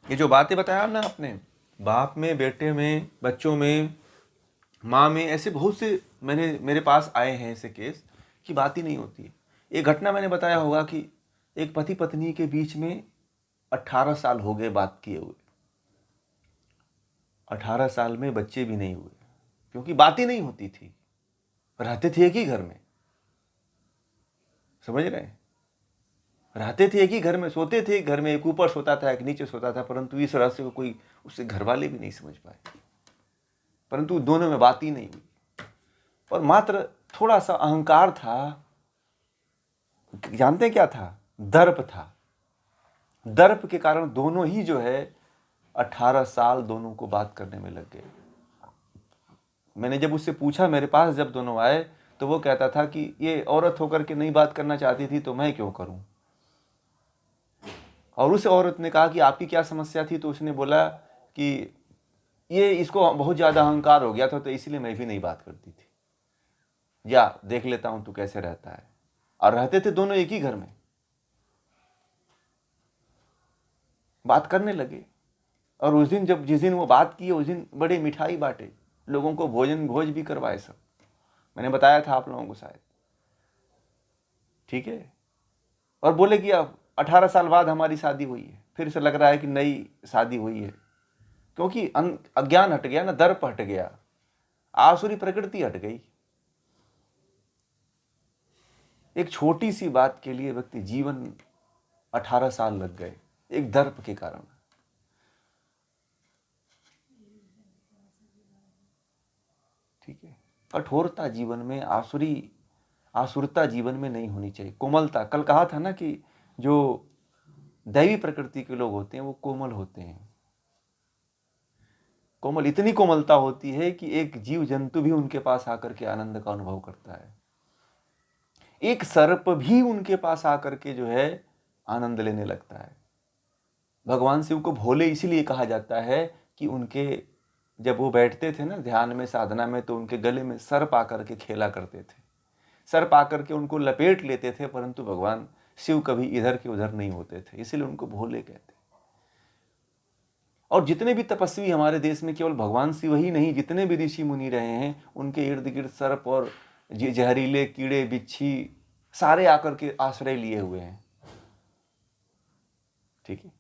ये जो बातें बताया ना आपने, बाप में, बेटे में, बच्चों में, माँ में, ऐसे बहुत से मेरे पास आए हैं ऐसे केस कि बात ही नहीं होती है। एक घटना मैंने बताया होगा कि एक पति पत्नी के बीच में 18 साल हो गए बात किए हुए, 18 साल में बच्चे भी नहीं हुए, क्योंकि बात ही नहीं होती थी। रहते थे एक ही घर में, समझ रहे हैं, रहते थे एक ही घर में, सोते थे एक घर में, एक ऊपर सोता था एक नीचे सोता था, परंतु इस रहस्य को कोई उससे घर वाले भी नहीं समझ पाए, परंतु दोनों में बात ही नहीं हुई। और मात्र थोड़ा सा अहंकार था। जानते क्या था? दर्प था। दर्प के कारण दोनों ही जो है 18 साल दोनों को बात करने में लग गए। मैंने जब उससे पूछा, मेरे पास जब दोनों आए, तो वो कहता था कि ये औरत होकर के नहीं बात करना चाहती थी तो मैं क्यों करूं। और उस औरत ने कहा कि आपकी क्या समस्या थी, तो उसने बोला कि ये इसको बहुत ज़्यादा अहंकार हो गया था तो इसलिए मैं भी नहीं बात करती थी, या देख लेता हूं तू कैसे रहता है। और रहते थे दोनों एक ही घर में, बात करने लगे। और उस दिन जिस दिन वो बात की, उस दिन बड़े मिठाई बांटे, लोगों को भोज भी करवाए सब। मैंने बताया था आप लोगों को शायद। ठीक है, और बोले कि अब 18 साल बाद हमारी शादी हुई है, फिर से लग रहा है कि नई शादी हुई है, क्योंकि अज्ञान हट गया ना, दर्प हट गया, आसुरी प्रकृति हट गई। एक छोटी सी बात के लिए व्यक्ति जीवन 18 साल लग गए, एक दर्प के कारण। ठीक है, कठोरता जीवन में, आसुरता जीवन में नहीं होनी चाहिए। कोमलता, कल कहा था ना कि जो दैवी प्रकृति के लोग होते हैं वो कोमल होते हैं। कोमल, इतनी कोमलता होती है कि एक जीव जंतु भी उनके पास आकर के आनंद का अनुभव करता है। एक सर्प भी उनके पास आकर के जो है आनंद लेने लगता है। भगवान शिव को भोले इसीलिए कहा जाता है कि उनके, जब वो बैठते थे ना ध्यान में, साधना में, तो उनके गले में सर्प आकर के खेला करते थे, सर्प आकर के उनको लपेट लेते थे, परंतु भगवान शिव कभी इधर के उधर नहीं होते थे, इसलिए उनको भोले कहते। और जितने भी तपस्वी हमारे देश में, केवल भगवान शिव ही नहीं, जितने भी ऋषि मुनि रहे हैं, उनके इर्द गिर्द सर्प और जहरीले कीड़े बिच्छी सारे आकर के आश्रय लिए हुए हैं। ठीक है,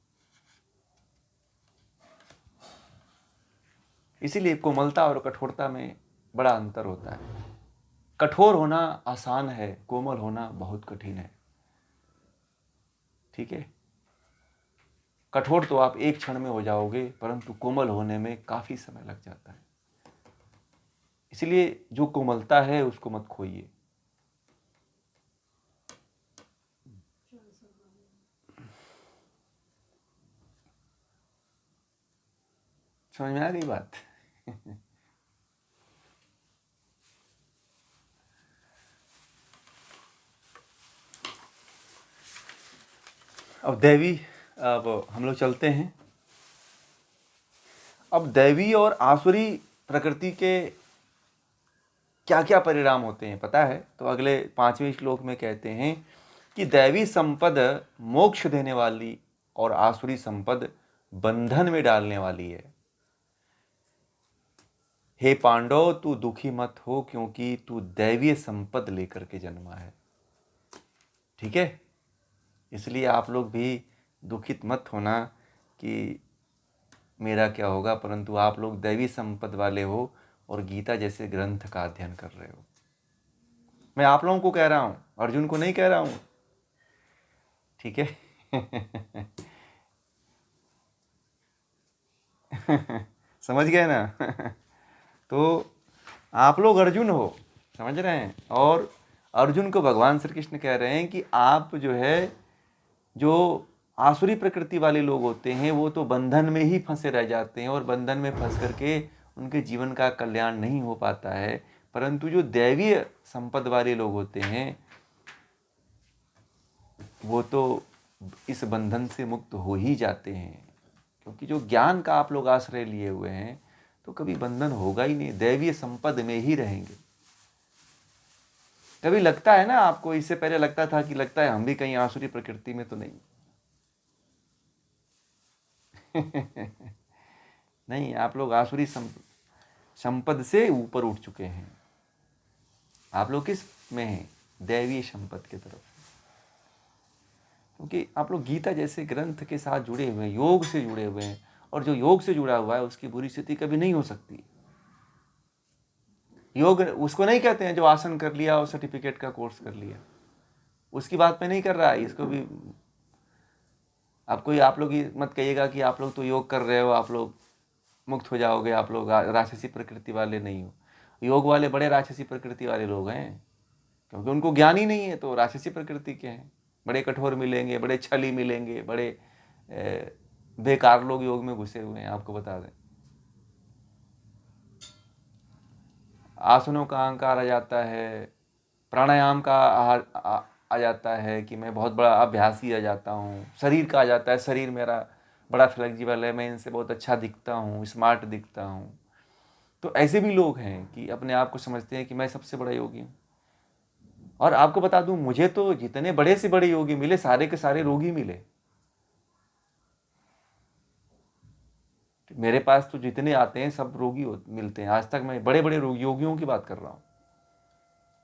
इसीलिए कोमलता और कठोरता में बड़ा अंतर होता है। कठोर होना आसान है, कोमल होना बहुत कठिन है। ठीक है, कठोर तो आप एक क्षण में हो जाओगे, परंतु कोमल होने में काफी समय लग जाता है। इसलिए जो कोमलता है उसको मत खोइए। समझ में आ गई बात? अब दैवी, अब हम लोग चलते हैं। अब दैवी और आसुरी प्रकृति के क्या क्या परिणाम होते हैं पता है? तो अगले 5वें श्लोक में कहते हैं कि दैवी संपद मोक्ष देने वाली और आसुरी संपद बंधन में डालने वाली है। हे पांडव, तू दुखी मत हो, क्योंकि तू दैवीय संपद लेकर के जन्मा है। ठीक है, इसलिए आप लोग भी दुखित मत होना कि मेरा क्या होगा, परंतु आप लोग दैवी संपद वाले हो और गीता जैसे ग्रंथ का अध्ययन कर रहे हो। मैं आप लोगों को कह रहा हूं, अर्जुन को नहीं कह रहा हूं। ठीक है। समझ गए ना? तो आप लोग अर्जुन हो, समझ रहे हैं? और अर्जुन को भगवान श्री कृष्ण कह रहे हैं कि आप जो है, जो आसुरी प्रकृति वाले लोग होते हैं वो तो बंधन में ही फंसे रह जाते हैं और बंधन में फंस करके उनके जीवन का कल्याण नहीं हो पाता है, परंतु जो दैवीय संपद वाले लोग होते हैं वो तो इस बंधन से मुक्त हो ही जाते हैं, क्योंकि जो ज्ञान का आप लोग आश्रय लिए हुए हैं तो कभी बंधन होगा ही नहीं, दैवीय संपद में ही रहेंगे। कभी लगता है ना आपको, इससे पहले लगता था कि लगता है हम भी कहीं आसुरी प्रकृति में तो नहीं? नहीं, आप लोग आसुरी संपद से ऊपर उठ चुके हैं। आप लोग किस में हैं? दैवीय संपद की तरफ, क्योंकि आप लोग गीता जैसे ग्रंथ के साथ जुड़े हुए हैं, योग से जुड़े हुए हैं, और जो योग से जुड़ा हुआ है उसकी बुरी स्थिति कभी नहीं हो सकती। योग उसको नहीं कहते हैं जो आसन कर लिया और सर्टिफिकेट का कोर्स कर लिया, उसकी बात मैं नहीं कर रहा है। इसको भी आप लोग ये मत कहिएगा कि आप लोग तो योग कर रहे हो, आप लोग मुक्त हो जाओगे, आप लोग राक्षसी प्रकृति वाले नहीं हो। योग वाले बड़े राक्षसी प्रकृति वाले लोग हैं, क्योंकि उनको ज्ञान ही नहीं है, तो राक्षसी प्रकृति के हैं। बड़े कठोर मिलेंगे, बड़े छली मिलेंगे, बड़े बेकार लोग योग में घुसे हुए हैं। आपको बता दें, आसनों का अहंकार आ जाता है, प्राणायाम का आ जाता है कि मैं बहुत बड़ा अभ्यासी आ जाता हूँ, शरीर का आ जाता है, शरीर मेरा बड़ा फ्लेक्सिबल है, मैं इनसे बहुत अच्छा दिखता हूँ, स्मार्ट दिखता हूँ। तो ऐसे भी लोग हैं कि अपने आप को समझते हैं कि मैं सबसे बड़ा योगी हूँ। और आपको बता दूं, मुझे तो जितने बड़े से बड़े योगी मिले सारे के सारे रोगी मिले। मेरे पास तो जितने आते हैं सब रोगी मिलते हैं। आज तक मैं बड़े बड़े योगियों की बात कर रहा हूँ,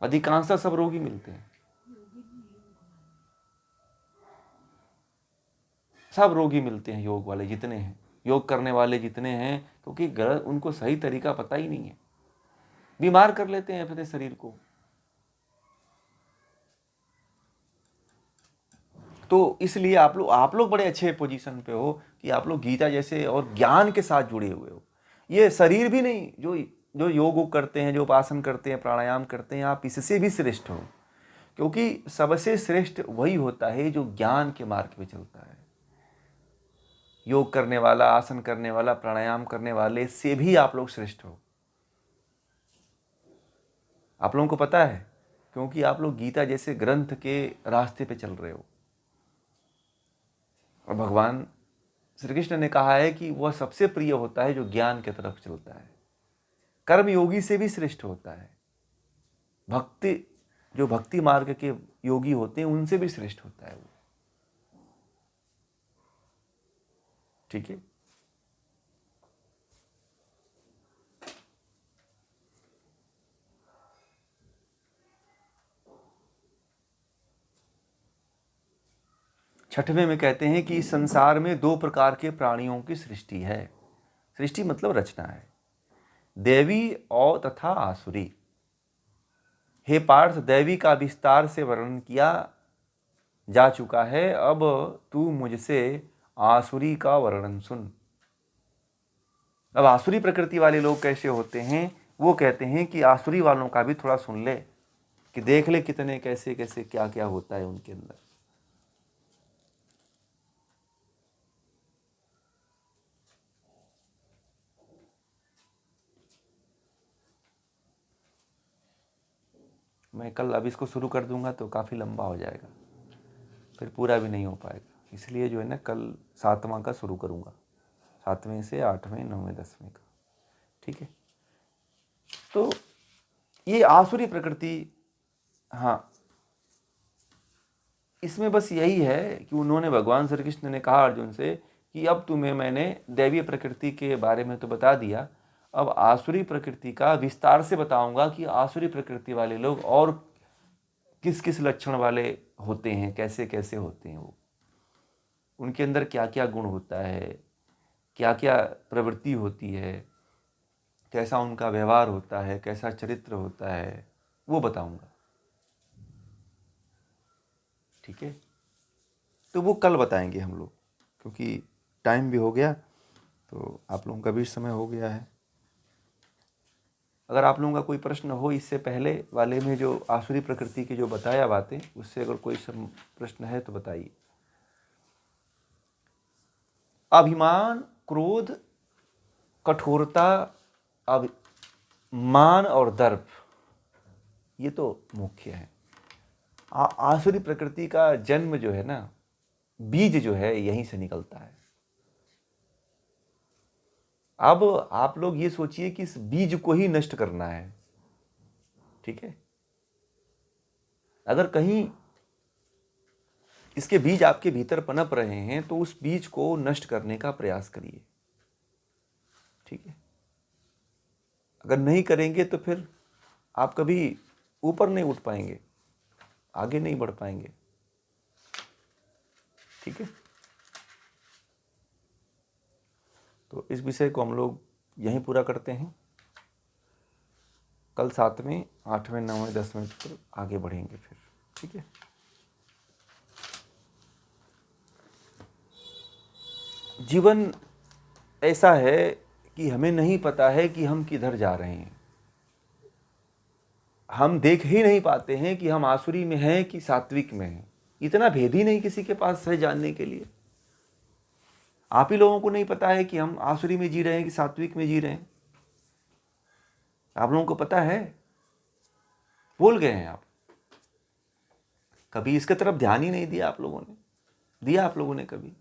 अधिकांशतः सब रोगी मिलते हैं, सब रोगी मिलते हैं। योग वाले जितने हैं, योग करने वाले जितने हैं, क्योंकि गलत उनको सही तरीका पता ही नहीं है, बीमार कर लेते हैं अपने शरीर को। तो इसलिए आप लोग बड़े अच्छे पोजीशन पे हो कि आप लोग गीता जैसे और ज्ञान के साथ जुड़े हुए हो। ये शरीर भी नहीं, जो जो योग करते हैं, जो उपासन करते हैं, प्राणायाम करते हैं, आप इससे भी श्रेष्ठ हो, क्योंकि सबसे श्रेष्ठ वही होता है जो ज्ञान के मार्ग पे चलता है। योग करने वाला, आसन करने वाला, प्राणायाम करने वाले से भी आप लोग श्रेष्ठ हो। आप लोगों को पता है, क्योंकि आप लोग गीता जैसे ग्रंथ के रास्ते पे चल रहे हो। और भगवान श्री कृष्ण ने कहा है कि वह सबसे प्रिय होता है जो ज्ञान की तरफ चलता है, कर्म योगी से भी श्रेष्ठ होता है, भक्ति जो भक्ति मार्ग के योगी होते हैं उनसे भी श्रेष्ठ होता है वो। ठीक है, 6वें में कहते हैं कि इस संसार में 2 प्रकार के प्राणियों की सृष्टि है। सृष्टि मतलब रचना है, देवी और तथा आसुरी। हे पार्थ, देवी का विस्तार से वर्णन किया जा चुका है, अब तू मुझसे आसुरी का वर्णन सुन। अब आसुरी प्रकृति वाले लोग कैसे होते हैं, वो कहते हैं कि आसुरी वालों का भी थोड़ा सुन ले, कि देख ले कितने कैसे कैसे क्या क्या होता है उनके अंदर। मैं कल अब इसको शुरू कर दूंगा तो काफ़ी लंबा हो जाएगा, फिर पूरा भी नहीं हो पाएगा। इसलिए जो है ना कल 7वां का शुरू करूँगा, 7वें से 8वें 9वें 10वें का, ठीक है। तो ये आसुरी प्रकृति, हाँ, इसमें बस यही है कि उन्होंने, भगवान श्री कृष्ण ने कहा अर्जुन से कि अब तुम्हें मैंने दैवीय प्रकृति के बारे में तो बता दिया, अब आसुरी प्रकृति का विस्तार से बताऊंगा कि आसुरी प्रकृति वाले लोग और किस किस लक्षण वाले होते हैं, कैसे कैसे होते हैं, वो उनके अंदर क्या क्या गुण होता है, क्या क्या प्रवृत्ति होती है, कैसा उनका व्यवहार होता है, कैसा चरित्र होता है, वो बताऊंगा, ठीक है। तो वो कल बताएंगे हम लोग, क्योंकि टाइम भी हो गया, तो आप लोगों का भी समय हो गया है। अगर आप लोगों का कोई प्रश्न हो इससे पहले वाले में जो आसुरी प्रकृति की जो बताया बातें, उससे अगर कोई प्रश्न है तो बताइए। अभिमान, क्रोध, कठोरता, मान और दर्प, ये तो मुख्य है। आसुरी प्रकृति का जन्म जो है ना, बीज जो है यहीं से निकलता है। अब आप लोग ये सोचिए कि इस बीज को ही नष्ट करना है, ठीक है। अगर कहीं इसके बीज आपके भीतर पनप रहे हैं तो उस बीज को नष्ट करने का प्रयास करिए, ठीक है। अगर नहीं करेंगे तो फिर आप कभी ऊपर नहीं उठ पाएंगे, आगे नहीं बढ़ पाएंगे, ठीक है। तो इस विषय को हम लोग यहीं पूरा करते हैं। कल 7वें 8वें 9वें 10वें पर आगे बढ़ेंगे फिर, ठीक है। जीवन ऐसा है कि हमें नहीं पता है कि हम किधर जा रहे हैं। हम देख ही नहीं पाते हैं कि हम आसुरी में हैं कि सात्विक में हैं। इतना भेद ही नहीं किसी के पास है जानने के लिए। आप ही लोगों को नहीं पता है कि हम आसुरी में जी रहे हैं कि सात्विक में जी रहे हैं। आप लोगों को पता है? भूल गए हैं आप। कभी इसके तरफ ध्यान ही नहीं दिया आप लोगों ने। दिया आप लोगों ने कभी?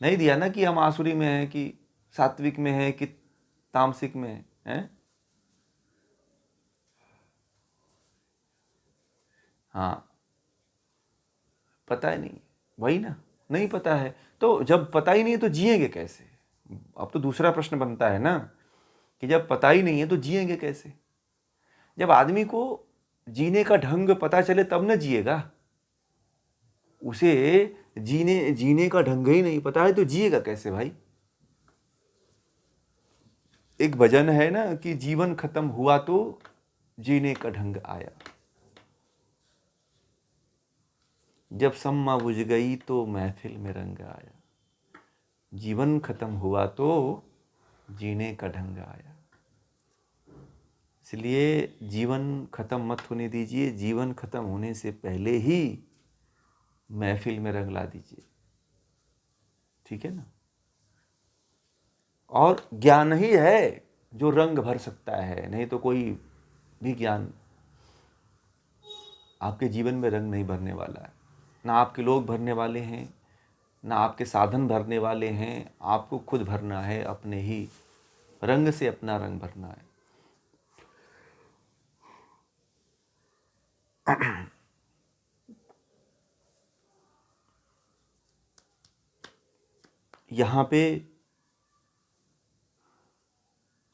नहीं दिया ना कि हम आसुरी में हैं कि सात्विक में हैं कि तामसिक में हैं। हाँ, पता ही नहीं, वही ना, नहीं पता है। तो जब पता ही नहीं है तो जिएंगे कैसे? अब तो दूसरा प्रश्न बनता है ना कि जब पता ही नहीं है तो जिएंगे कैसे? जब आदमी को जीने का ढंग पता चले तब न जिएगा। उसे जीने का ढंग ही नहीं पता है तो जिएगा कैसे भाई? एक भजन है ना कि जीवन खत्म हुआ तो जीने का ढंग आया, जब सम्मा बुझ गई तो महफिल में रंग आया। जीवन खत्म हुआ तो जीने का ढंग आया। इसलिए जीवन खत्म मत होने दीजिए, जीवन खत्म होने से पहले ही महफिल में रंग ला दीजिए, ठीक है ना। और ज्ञान ही है जो रंग भर सकता है, नहीं तो कोई भी ज्ञान आपके जीवन में रंग नहीं भरने वाला है। ना आपके लोग भरने वाले हैं, ना आपके साधन भरने वाले हैं। आपको खुद भरना है, अपने ही रंग से अपना रंग भरना है। यहाँ पे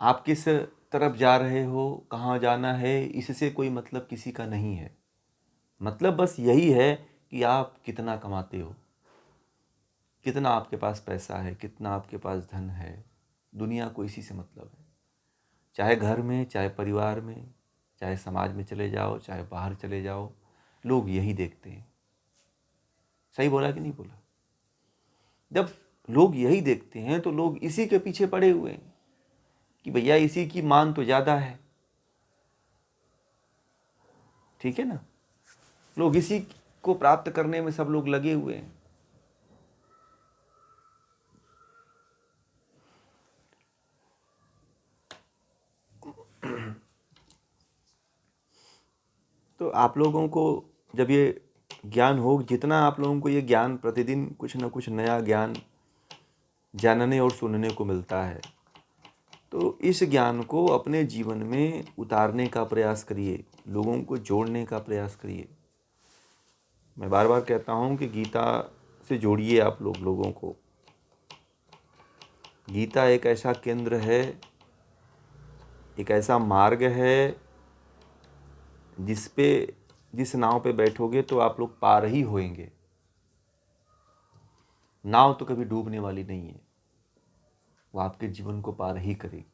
आप किस तरफ जा रहे हो, कहाँ जाना है, इससे कोई मतलब किसी का नहीं है। मतलब बस यही है कि आप कितना कमाते हो, कितना आपके पास पैसा है, कितना आपके पास धन है। दुनिया को इसी से मतलब है। चाहे घर में, चाहे परिवार में, चाहे समाज में चले जाओ, चाहे बाहर चले जाओ, लोग यही देखते हैं। सही बोला कि नहीं बोला? जब लोग यही देखते हैं तो लोग इसी के पीछे पड़े हुए हैं कि भैया इसी की मान तो ज़्यादा है, ठीक है ना। लोग इसी को प्राप्त करने में सब लोग लगे हुए हैं। तो आप लोगों को जब ये ज्ञान हो, जितना आप लोगों को ये ज्ञान प्रतिदिन कुछ ना कुछ नया ज्ञान जानने और सुनने को मिलता है, तो इस ज्ञान को अपने जीवन में उतारने का प्रयास करिए, लोगों को जोड़ने का प्रयास करिए। मैं बार बार कहता हूँ कि गीता से जोड़िए आप लोगों को। गीता एक ऐसा केंद्र है, एक ऐसा मार्ग है जिस नाव पे बैठोगे तो आप लोग पार ही होएंगे। नाव तो कभी डूबने वाली नहीं है, वो आपके जीवन को पार ही करेगी।